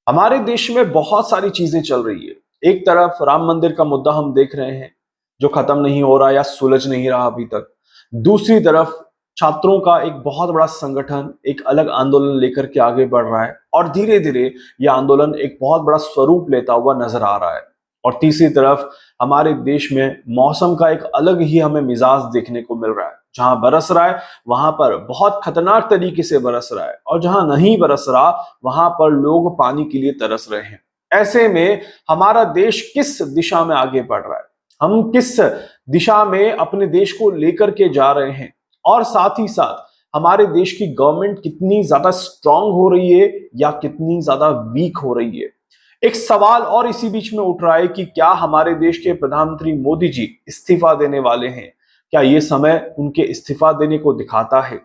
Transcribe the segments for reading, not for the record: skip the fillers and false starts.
हमारे देश में बहुत सारी चीजें चल रही है। एक तरफ राम मंदिर का मुद्दा हम देख रहे हैं जो खत्म नहीं हो रहा या सुलझ नहीं रहा अभी तक। दूसरी तरफ छात्रों का एक बहुत बड़ा संगठन एक अलग आंदोलन लेकर के आगे बढ़ रहा है और धीरे धीरे यह आंदोलन एक बहुत बड़ा स्वरूप लेता हुआ नजर आ रहा है। और तीसरी तरफ हमारे देश में मौसम का एक अलग ही हमें मिजाज देखने को मिल रहा है। जहां बरस रहा है वहां पर बहुत खतरनाक तरीके से बरस रहा है और जहां नहीं बरस रहा वहां पर लोग पानी के लिए तरस रहे हैं। ऐसे में हमारा देश किस दिशा में आगे बढ़ रहा है, हम किस दिशा में अपने देश को लेकर के जा रहे हैं, और साथ ही साथ हमारे देश की गवर्नमेंट कितनी ज्यादा स्ट्रांग हो रही है या कितनी ज्यादा वीक हो रही है। एक सवाल और इसी बीच में उठ रहा है कि क्या हमारे देश के प्रधानमंत्री मोदी जी इस्तीफा देने वाले हैं? क्या ये समय उनके इस्तीफा देने को दिखाता है?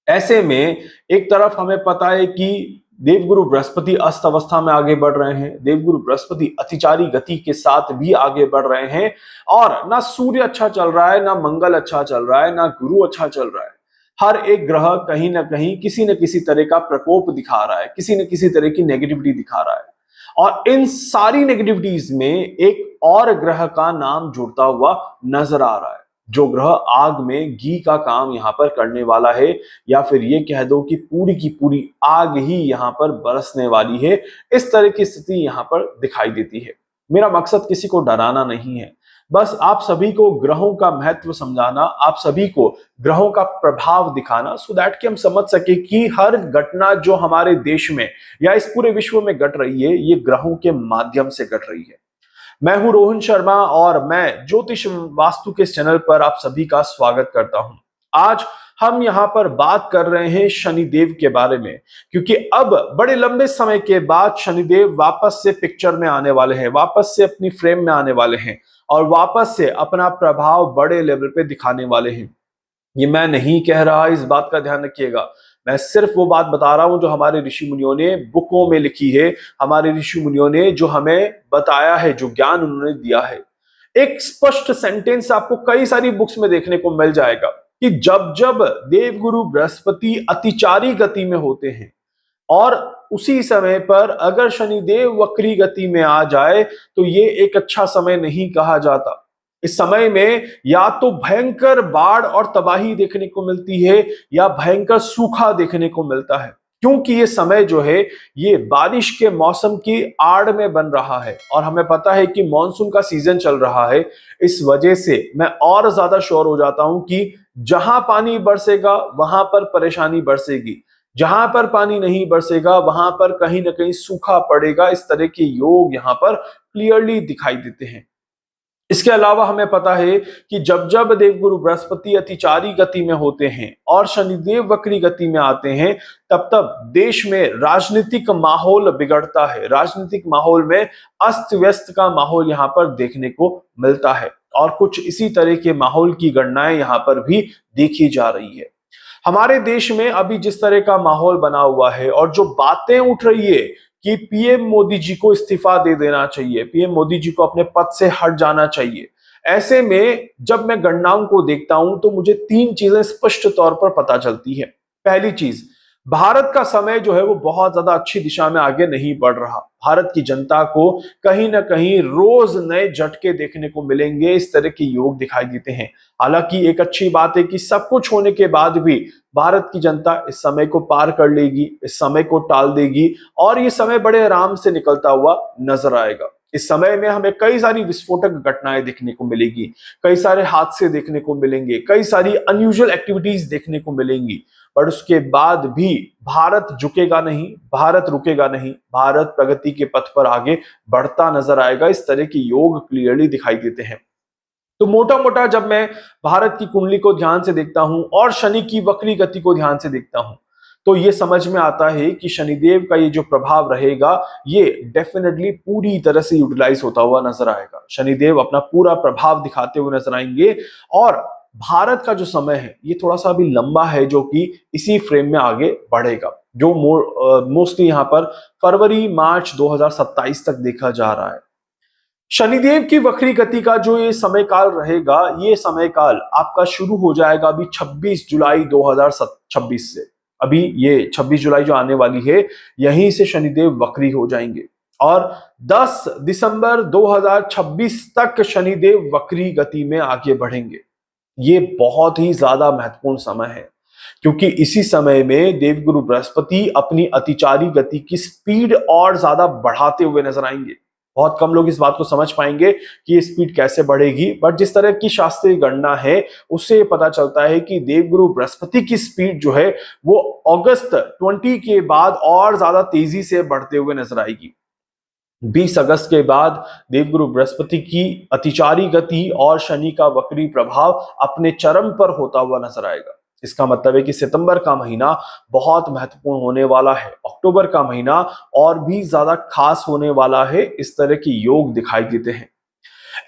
ऐसे में एक तरफ हमें पता है कि देवगुरु बृहस्पति अस्त अवस्था में आगे बढ़ रहे हैं, देवगुरु बृहस्पति अतिचारी गति के साथ भी आगे बढ़ रहे हैं, और ना सूर्य अच्छा चल रहा है, ना मंगल अच्छा चल रहा है, ना गुरु अच्छा चल रहा है। हर एक ग्रह कहीं ना कहीं किसी न किसी तरह का प्रकोप दिखा रहा है, किसी न किसी तरह की नेगेटिविटी दिखा रहा है। और इन सारी नेगेटिविटीज में एक और ग्रह का नाम जुड़ता हुआ नजर आ रहा है, जो ग्रह आग में घी का काम यहां पर करने वाला है, या फिर ये कह दो कि पूरी की पूरी आग ही यहां पर बरसने वाली है। इस तरह की स्थिति यहां पर दिखाई देती है। मेरा मकसद किसी को डराना नहीं है, बस आप सभी को ग्रहों का महत्व समझाना, आप सभी को ग्रहों का प्रभाव दिखाना, सो दैट कि हम समझ सके कि हर घटना जो हमारे देश में या इस पूरे विश्व में घट रही है ये ग्रहों के माध्यम से घट रही है। मैं हूं रोहन शर्मा और मैं ज्योतिष वास्तु के चैनल पर आप सभी का स्वागत करता हूं। आज हम यहां पर बात कर रहे हैं शनिदेव के बारे में, क्योंकि अब बड़े लंबे समय के बाद शनिदेव वापस से पिक्चर में आने वाले हैं, वापस से अपनी फ्रेम में आने वाले हैं और वापस से अपना प्रभाव बड़े लेवल पे दिखाने वाले हैं। ये मैं नहीं कह रहा, इस बात का ध्यान रखिएगा। मैं सिर्फ वो बात बता रहा हूं जो हमारे ऋषि मुनियों ने बुकों में लिखी है, हमारे ऋषि मुनियों ने जो हमें बताया है, जो ज्ञान उन्होंने दिया है। एक स्पष्ट सेंटेंस आपको कई सारी बुक्स में देखने को मिल जाएगा कि जब जब देवगुरु बृहस्पति अतिचारी गति में होते हैं और उसी समय पर अगर शनिदेव वक्री गति में आ जाए तो ये एक अच्छा समय नहीं कहा जाता। इस समय में या तो भयंकर बाढ़ और तबाही देखने को मिलती है या भयंकर सूखा देखने को मिलता है, क्योंकि ये समय जो है ये बारिश के मौसम की आड़ में बन रहा है और हमें पता है कि मॉनसून का सीजन चल रहा है। इस वजह से मैं और ज्यादा श्योर हो जाता हूं कि जहां पानी बरसेगा वहां पर परेशानी बरसेगी, जहां पर पानी नहीं बरसेगा वहां पर कहीं ना कहीं सूखा पड़ेगा। इस तरह के योग यहां पर क्लियरली दिखाई देते हैं। इसके अलावा हमें पता है कि जब जब देवगुरु बृहस्पति अतिचारी गति में होते हैं और शनिदेव वक्री गति में आते हैं, तब तब देश में राजनीतिक माहौल बिगड़ता है, राजनीतिक माहौल में अस्त व्यस्त का माहौल यहाँ पर देखने को मिलता है और कुछ इसी तरह के माहौल की गणनाएं यहाँ पर भी देखी जा रही है। हमारे देश में अभी जिस तरह का माहौल बना हुआ है और जो बातें उठ रही है कि पीएम मोदी जी को इस्तीफा दे देना चाहिए, पीएम मोदी जी को अपने पद से हट जाना चाहिए, ऐसे में जब मैं गणनाओं को देखता हूं तो मुझे तीन चीजें स्पष्ट तौर पर पता चलती है। पहली चीज, भारत का समय जो है वो बहुत ज्यादा अच्छी दिशा में आगे नहीं बढ़ रहा। भारत की जनता को कहीं ना कहीं रोज नए झटके देखने को मिलेंगे, इस तरह के योग दिखाई देते हैं। हालांकि एक अच्छी बात है कि सब कुछ होने के बाद भी भारत की जनता इस समय को पार कर लेगी, इस समय को टाल देगी और ये समय बड़े आराम से निकलता हुआ नजर आएगा। इस समय में हमें कई सारी विस्फोटक घटनाएं देखने को मिलेगी, कई सारे हादसे देखने को मिलेंगे, कई सारी अनयूजुअल एक्टिविटीज देखने को मिलेंगी, पर उसके बाद भी भारत झुकेगा नहीं, भारत रुकेगा नहीं, भारत प्रगति के पथ पर आगे बढ़ता नजर आएगा। इस तरह के योग क्लियरली दिखाई देते हैं। तो मोटा मोटा जब मैं भारत की कुंडली को ध्यान से देखता हूं और शनि की वक्री गति को ध्यान से देखता हूं तो ये समझ में आता है कि शनिदेव का ये जो प्रभाव रहेगा ये डेफिनेटली पूरी तरह से यूटिलाइज होता हुआ नजर आएगा। शनिदेव अपना पूरा प्रभाव दिखाते हुए नजर आएंगे और भारत का जो समय है ये थोड़ा सा अभी लंबा है, जो कि इसी फ्रेम में आगे बढ़ेगा, जो मोस्टली यहाँ पर फरवरी मार्च 2027 तक देखा जा रहा है। शनिदेव की वक्री गति का जो ये समय काल रहेगा, ये समय काल आपका शुरू हो जाएगा अभी 26 जुलाई 2026 से अभी ये 26 जुलाई जो आने वाली है, यहीं से शनिदेव वक्री हो जाएंगे और 10 दिसंबर 2026 तक शनिदेव वक्री गति में आगे बढ़ेंगे। ये बहुत ही ज्यादा महत्वपूर्ण समय है, क्योंकि इसी समय में देवगुरु बृहस्पति अपनी अतिचारी गति की स्पीड और ज्यादा बढ़ाते हुए नजर आएंगे। बहुत कम लोग इस बात को समझ पाएंगे कि ये स्पीड कैसे बढ़ेगी, बट जिस तरह की शास्त्रीय गणना है उससे पता चलता है कि देवगुरु बृहस्पति की स्पीड जो है वो अगस्त 20 के बाद और ज्यादा तेजी से बढ़ते हुए नजर आएगी। 20 अगस्त के बाद देवगुरु बृहस्पति की अतिचारी गति और शनि का वक्री प्रभाव अपने चरम पर होता हुआ नजर आएगा। इसका मतलब है कि सितंबर का महीना बहुत महत्वपूर्ण होने वाला है, अक्टूबर का महीना और भी ज्यादा खास होने वाला है। इस तरह के योग दिखाई देते हैं।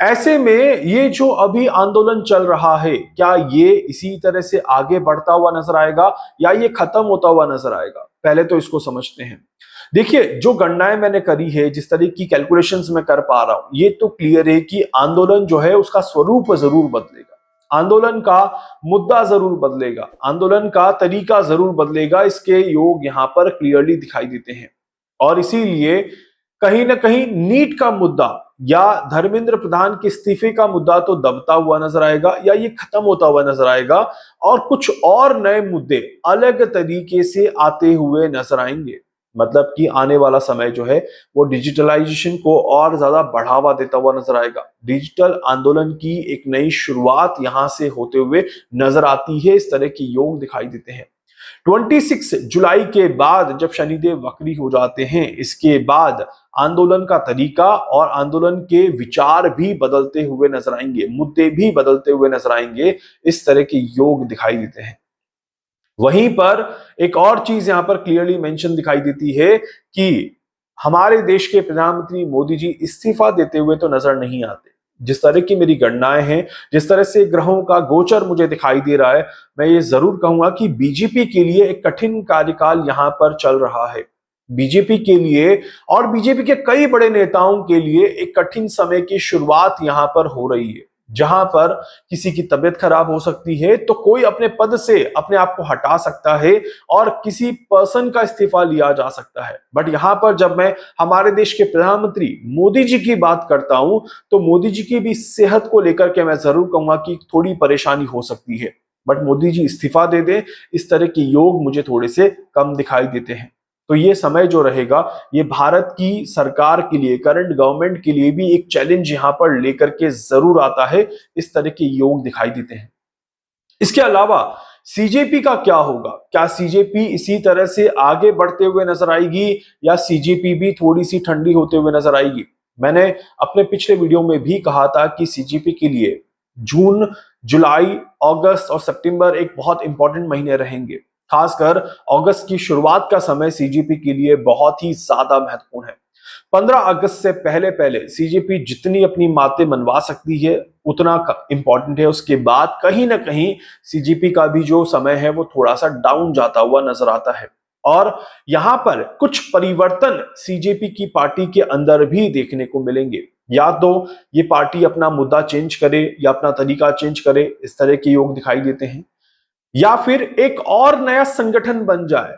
ऐसे में ये जो अभी आंदोलन चल रहा है, क्या ये इसी तरह से आगे बढ़ता हुआ नजर आएगा या ये खत्म होता हुआ नजर आएगा? पहले तो इसको समझते हैं। देखिए, जो गणनाएं मैंने करी है, जिस तरह की कैलकुलेशंस मैं कर पा रहा हूं, ये तो क्लियर है कि आंदोलन जो है उसका स्वरूप जरूर बदलेगा, आंदोलन का मुद्दा जरूर बदलेगा, आंदोलन का तरीका जरूर बदलेगा। इसके योग यहां पर क्लियरली दिखाई देते हैं और इसीलिए कहीं ना कहीं नीट का मुद्दा या धर्मेंद्र प्रधान के इस्तीफे का मुद्दा तो दबता हुआ नजर आएगा या ये खत्म होता हुआ नजर आएगा और कुछ और नए मुद्दे अलग तरीके से आते हुए नजर आएंगे। मतलब कि आने वाला समय जो है वो डिजिटलाइजेशन को और ज्यादा बढ़ावा देता हुआ नजर आएगा। डिजिटल आंदोलन की एक नई शुरुआत यहां से होते हुए नजर आती है। इस तरह के योग दिखाई देते हैं। 26 जुलाई के बाद जब शनिदेव वक्री हो जाते हैं, इसके बाद आंदोलन का तरीका और आंदोलन के विचार भी बदलते हुए नजर आएंगे, मुद्दे भी बदलते हुए नजर आएंगे। इस तरह के योग दिखाई देते हैं। वहीं पर एक और चीज यहां पर क्लियरली मेंशन दिखाई देती है कि हमारे देश के प्रधानमंत्री मोदी जी इस्तीफा देते हुए तो नजर नहीं आते। जिस तरह की मेरी गणनाएं हैं, जिस तरह से ग्रहों का गोचर मुझे दिखाई दे रहा है, मैं ये जरूर कहूंगा कि बीजेपी के लिए एक कठिन कार्यकाल यहां पर चल रहा है। बीजेपी के लिए और बीजेपी के कई बड़े नेताओं के लिए एक कठिन समय की शुरुआत यहां पर हो रही है, जहां पर किसी की तबीयत खराब हो सकती है तो कोई अपने पद से अपने आप को हटा सकता है और किसी पर्सन का इस्तीफा लिया जा सकता है। बट यहां पर जब मैं हमारे देश के प्रधानमंत्री मोदी जी की बात करता हूं तो मोदी जी की भी सेहत को लेकर के मैं जरूर कहूंगा कि थोड़ी परेशानी हो सकती है। बट मोदी जी इस्तीफा दे दें, इस तरह के योग मुझे थोड़े से कम दिखाई देते हैं। तो ये समय जो रहेगा, ये भारत की सरकार के लिए, करंट गवर्नमेंट के लिए भी एक चैलेंज यहां पर लेकर के जरूर आता है। इस तरह के योग दिखाई देते हैं। इसके अलावा सीजेपी का क्या होगा? क्या सीजेपी इसी तरह से आगे बढ़ते हुए नजर आएगी या सीजेपी भी थोड़ी सी ठंडी होते हुए नजर आएगी? मैंने अपने पिछले वीडियो में भी कहा था कि सीजेपी के लिए जून, जुलाई, अगस्त और सितंबर एक बहुत इंपॉर्टेंट महीने रहेंगे। खासकर अगस्त की शुरुआत का समय सीजेपी के लिए बहुत ही ज्यादा महत्वपूर्ण है। 15 अगस्त से पहले पहले सीजेपी जितनी अपनी बातें मनवा सकती है उतना इंपॉर्टेंट है। उसके बाद कहीं ना कहीं सीजेपी का भी जो समय है वो थोड़ा सा डाउन जाता हुआ नजर आता है और यहां पर कुछ परिवर्तन सीजेपी की पार्टी के अंदर भी देखने को मिलेंगे। या तो ये पार्टी अपना मुद्दा चेंज करे या अपना तरीका चेंज करे, इस तरह के योग दिखाई देते हैं, या फिर एक और नया संगठन बन जाए।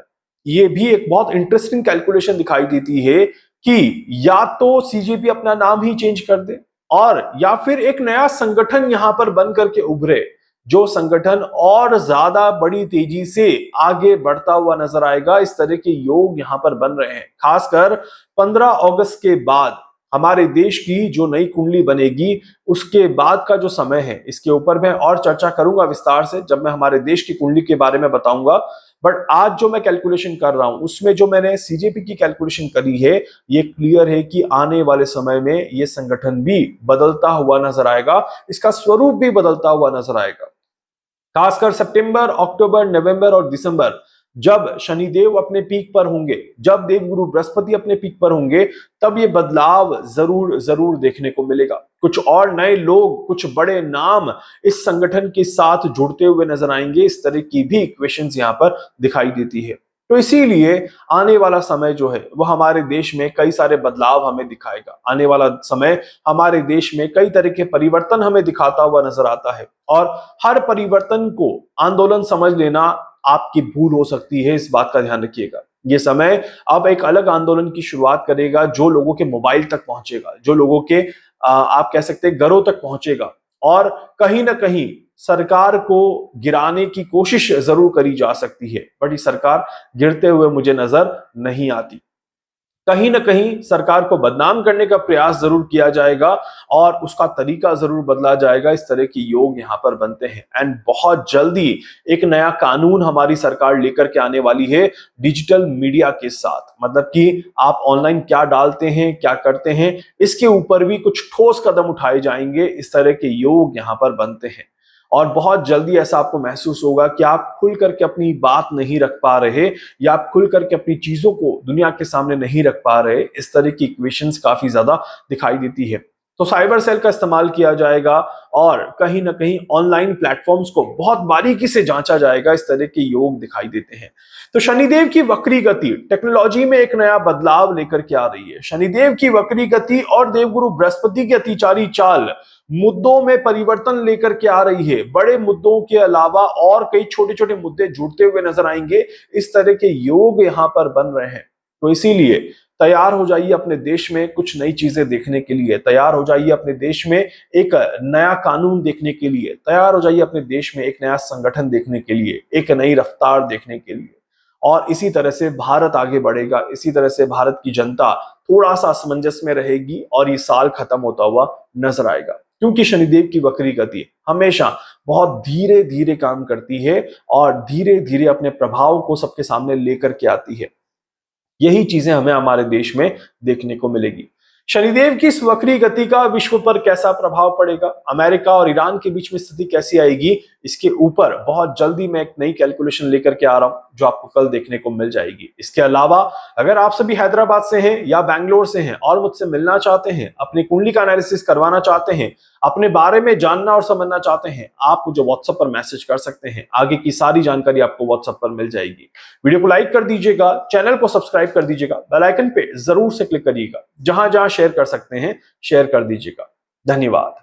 ये भी एक बहुत इंटरेस्टिंग कैलकुलेशन दिखाई देती है कि या तो सीजेपी अपना नाम ही चेंज कर दे और या फिर एक नया संगठन यहां पर बन करके उभरे, जो संगठन और ज्यादा बड़ी तेजी से आगे बढ़ता हुआ नजर आएगा। इस तरह के योग यहां पर बन रहे हैं। खासकर 15 अगस्त के बाद हमारे देश की जो नई कुंडली बनेगी, उसके बाद का जो समय है, इसके ऊपर मैं और चर्चा करूंगा विस्तार से जब मैं हमारे देश की कुंडली के बारे में बताऊंगा। बट आज जो मैं कैलकुलेशन कर रहा हूं उसमें जो मैंने सीजेपी की कैलकुलेशन करी है, ये क्लियर है कि आने वाले समय में ये संगठन भी बदलता हुआ नजर आएगा, इसका स्वरूप भी बदलता हुआ नजर आएगा। खासकर सितंबर, अक्टूबर, नवंबर और दिसंबर, जब शनिदेव अपने पीक पर होंगे, जब देवगुरु बृहस्पति अपने पीक पर होंगे, तब ये बदलाव जरूर जरूर देखने को मिलेगा। कुछ और नए लोग, कुछ बड़े नाम इस संगठन के साथ जुड़ते हुए नजर आएंगे। इस तरह की भी इक्वेशंस यहां पर दिखाई देती है। तो इसीलिए आने वाला समय जो है वो हमारे देश में कई सारे बदलाव हमें दिखाएगा। आने वाला समय हमारे देश में कई तरह के परिवर्तन हमें दिखाता हुआ नजर आता है और हर परिवर्तन को आंदोलन समझ लेना आपकी भूल हो सकती है, इस बात का ध्यान रखिएगा। ये समय अब एक अलग आंदोलन की शुरुआत करेगा जो लोगों के मोबाइल तक पहुंचेगा, जो लोगों के आप कह सकते हैं घरों तक पहुंचेगा, और कहीं ना कहीं सरकार को गिराने की कोशिश जरूर करी जा सकती है, बट ये सरकार गिरते हुए मुझे नजर नहीं आती। कहीं ना कहीं सरकार को बदनाम करने का प्रयास जरूर किया जाएगा और उसका तरीका जरूर बदला जाएगा। इस तरह के योग यहां पर बनते हैं। एंड बहुत जल्दी एक नया कानून हमारी सरकार लेकर के आने वाली है डिजिटल मीडिया के साथ, मतलब कि आप ऑनलाइन क्या डालते हैं, क्या करते हैं, इसके ऊपर भी कुछ ठोस कदम उठाए जाएंगे। इस तरह के योग यहां पर बनते हैं और बहुत जल्दी ऐसा आपको महसूस होगा कि आप खुल करके अपनी बात नहीं रख पा रहे या आप खुल करके अपनी चीजों को दुनिया के सामने नहीं रख पा रहे। इस तरह की इक्वेशंस काफी ज्यादा दिखाई देती है। तो साइबर सेल का इस्तेमाल किया जाएगा और कहीं ना कहीं ऑनलाइन प्लेटफॉर्म्स को बहुत बारीकी से जांचा जाएगा। इस तरह के योग दिखाई देते हैं। तो शनिदेव की वक्री गति टेक्नोलॉजी में एक नया बदलाव लेकर के आ रही है। शनिदेव की वक्री गति और देवगुरु बृहस्पति की अतिचारी चाल मुद्दों में परिवर्तन लेकर के आ रही है। बड़े मुद्दों के अलावा और कई छोटे छोटे मुद्दे जुड़ते हुए नजर आएंगे। इस तरह के योग यहां पर बन रहे हैं। तो इसीलिए तैयार हो जाइए अपने देश में कुछ नई चीजें देखने के लिए, तैयार हो जाइए अपने देश में एक नया कानून देखने के लिए, तैयार हो जाइए अपने देश में एक नया संगठन देखने के लिए, एक नई रफ्तार देखने के लिए। और इसी तरह से भारत आगे बढ़ेगा, इसी तरह से भारत की जनता थोड़ा सा असमंजस में रहेगी और ये साल खत्म होता हुआ नजर आएगा। क्योंकि शनिदेव की वक्री गति हमेशा बहुत धीरे धीरे काम करती है और धीरे धीरे अपने प्रभाव को सबके सामने लेकर के आती है। यही चीजें हमें हमारे देश में देखने को मिलेगी। शनिदेव की इस वक्री गति का विश्व पर कैसा प्रभाव पड़ेगा, अमेरिका और ईरान के बीच में स्थिति कैसी आएगी, इसके ऊपर बहुत जल्दी मैं एक नई कैलकुलेशन लेकर के आ रहा हूं जो आपको कल देखने को मिल जाएगी। इसके अलावा अगर आप सभी हैदराबाद से हैं या बैंगलोर से हैं और मुझसे मिलना चाहते हैं, अपनी कुंडली का एनालिसिस करवाना चाहते हैं, अपने बारे में जानना और समझना चाहते हैं, आप मुझे व्हाट्सएप पर मैसेज कर सकते हैं। आगे की सारी जानकारी आपको व्हाट्सएप पर मिल जाएगी। वीडियो को लाइक कर दीजिएगा, चैनल को सब्सक्राइब कर दीजिएगा, बेल आइकन पे जरूर से क्लिक करिएगा। जहां जहां शेयर कर सकते हैं शेयर कर दीजिएगा। धन्यवाद।